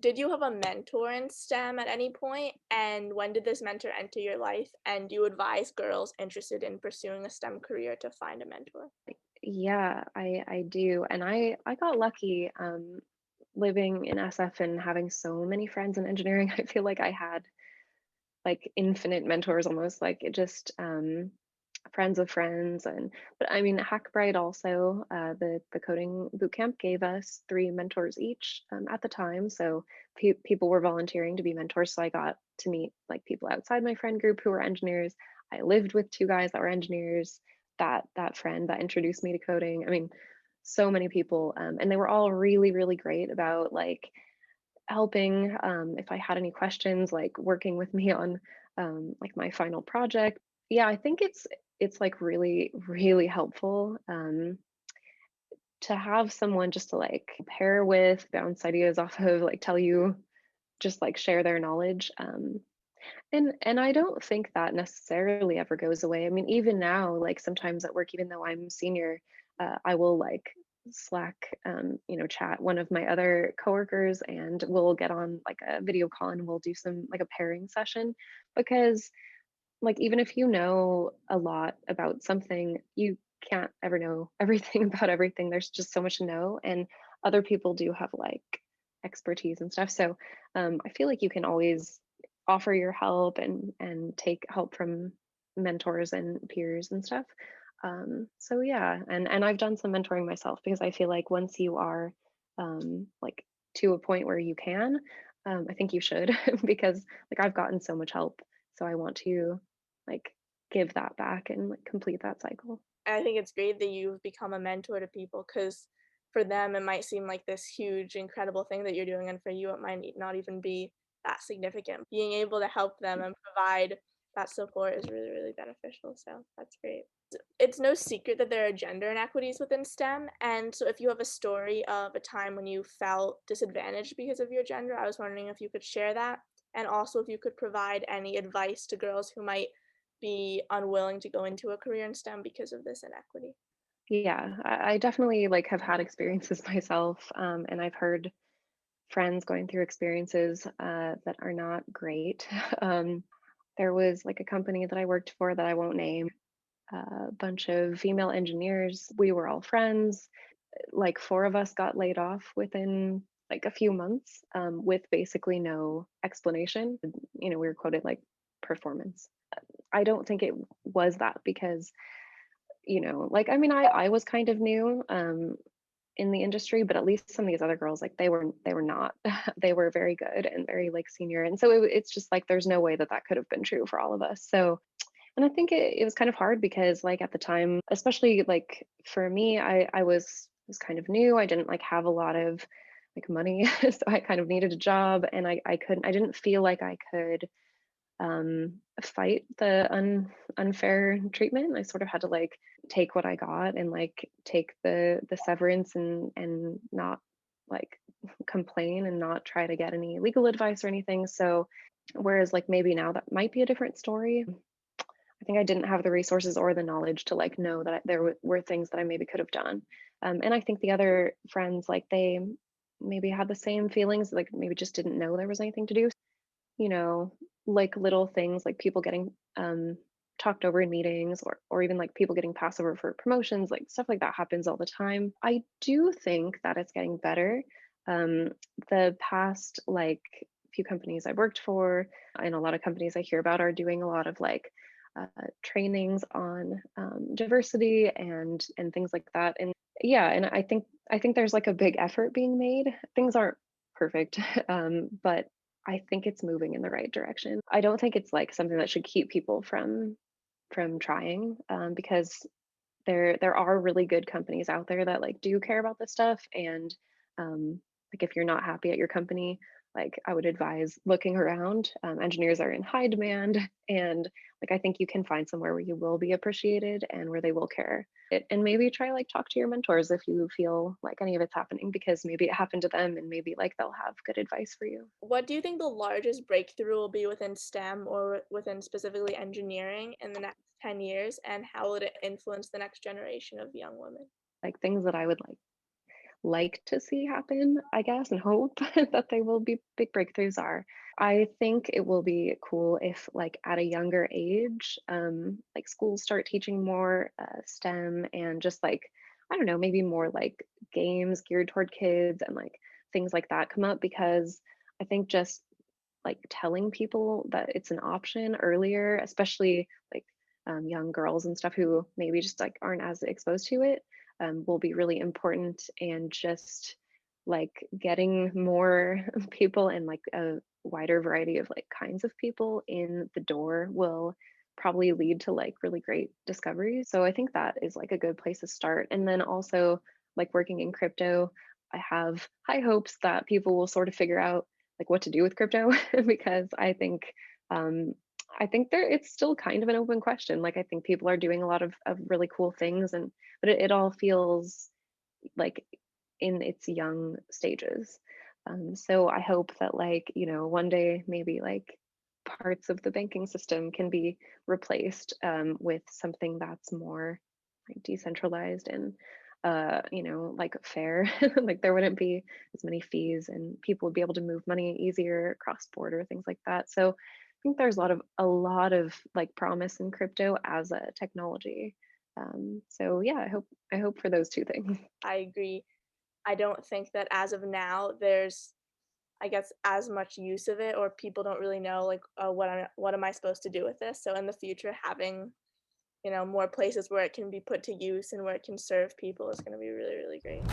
Did you have a mentor in STEM at any point? And when did this mentor enter your life? And do you advise girls interested in pursuing a STEM career to find a mentor? Yeah, I do. And I got lucky living in SF and having so many friends in engineering. I feel like I had like infinite mentors almost, like it just friends of friends. And but I mean Hackbright also, the coding bootcamp gave us three mentors each at the time. So people were volunteering to be mentors. So I got to meet like people outside my friend group who were engineers. I lived with two guys that were engineers. That friend that introduced me to coding. I mean, so many people, and they were all really, really great about like helping if I had any questions, like working with me on like my final project. Yeah, I think it's like really, really helpful to have someone just to like pair with, bounce ideas off of, like tell you, just like share their knowledge. And I don't think that necessarily ever goes away. I mean, even now, like sometimes at work, even though I'm senior, I will like Slack, chat one of my other coworkers, and we'll get on like a video call and we'll do some like a pairing session because like even if you know a lot about something, you can't ever know everything about everything. There's just so much to know, and other people do have like expertise and stuff. So I feel like you can always offer your help and take help from mentors and peers and stuff. So yeah, and I've done some mentoring myself because I feel like once you are like to a point where you can, I think you should because like I've gotten so much help. So I want to like give that back and like complete that cycle. I think it's great that you've become a mentor to people because for them, it might seem like this huge, incredible thing that you're doing. And for you, it might not even be that significant. Being able to help them and provide that support is really, really beneficial. So that's great. It's no secret that there are gender inequities within STEM. And so if you have a story of a time when you felt disadvantaged because of your gender, I was wondering if you could share that. And also if you could provide any advice to girls who might be unwilling to go into a career in STEM because of this inequity. Yeah, I definitely like have had experiences myself, and I've heard friends going through experiences that are not great. um, there was like a company that I worked for that I won't name, a bunch of female engineers. We were all friends. Like four of us got laid off within like a few months with basically no explanation. We were quoted like performance. I don't think it was that because, like, I mean, I was kind of new in the industry, but at least some of these other girls, like they were not, they were very good and very like senior. And so it's just like, there's no way that that could have been true for all of us. So, and I think it was kind of hard because like at the time, especially like for me, I was kind of new. I didn't like have a lot of like money. So I kind of needed a job and I didn't feel like I could fight the unfair treatment. I sort of had to like take what I got and like take the severance and not like complain and not try to get any legal advice or anything. So whereas like maybe now that might be a different story. I think I didn't have the resources or the knowledge to like know that there were things that I maybe could have done. And I think the other friends, like they maybe had the same feelings, like maybe just didn't know there was anything to do. You know, like little things like people getting talked over in meetings or even like people getting passed over for promotions, like stuff like that happens all the time. I do think that it's getting better. Um, the past like few companies I worked for and a lot of companies I hear about are doing a lot of like uh, trainings on diversity and things like that. And yeah, and I think there's like a big effort being made. Things aren't perfect, but I think it's moving in the right direction. I don't think it's like something that should keep people from trying, because there are really good companies out there that like do care about this stuff. And like if you're not happy at your company, like I would advise looking around. Engineers are in high demand, and like I think you can find somewhere where you will be appreciated and where they will care. And maybe try like talk to your mentors if you feel like any of it's happening, because maybe it happened to them and maybe like they'll have good advice for you. What do you think the largest breakthrough will be within STEM or within specifically engineering in the next 10 years, and how would it influence the next generation of young women? Like things that I would like to see happen, I guess, and hope that they will be big breakthroughs are. I think it will be cool if, like, at a younger age, like schools start teaching more STEM and just like, I don't know, maybe more like games geared toward kids and like things like that come up because I think just like telling people that it's an option earlier, especially like young girls and stuff who maybe just like aren't as exposed to it, will be really important. And just like getting more people and like a wider variety of like kinds of people in the door will probably lead to like really great discoveries. So I think that is like a good place to start. And then also like working in crypto, I have high hopes that people will sort of figure out like what to do with crypto because um, I think there it's still kind of an open question. Like I think people are doing a lot of really cool things and but it all feels like in its young stages. So I hope that like, you know, one day maybe like parts of the banking system can be replaced with something that's more like decentralized and you know, like fair. Like there wouldn't be as many fees and people would be able to move money easier cross border, things like that. So I think there's a lot of like promise in crypto as a technology. So yeah, I hope for those two things. I agree. I don't think that as of now there's, I guess, as much use of it, or people don't really know like, oh, what am I supposed to do with this? So in the future, having, more places where it can be put to use and where it can serve people is going to be really, really great.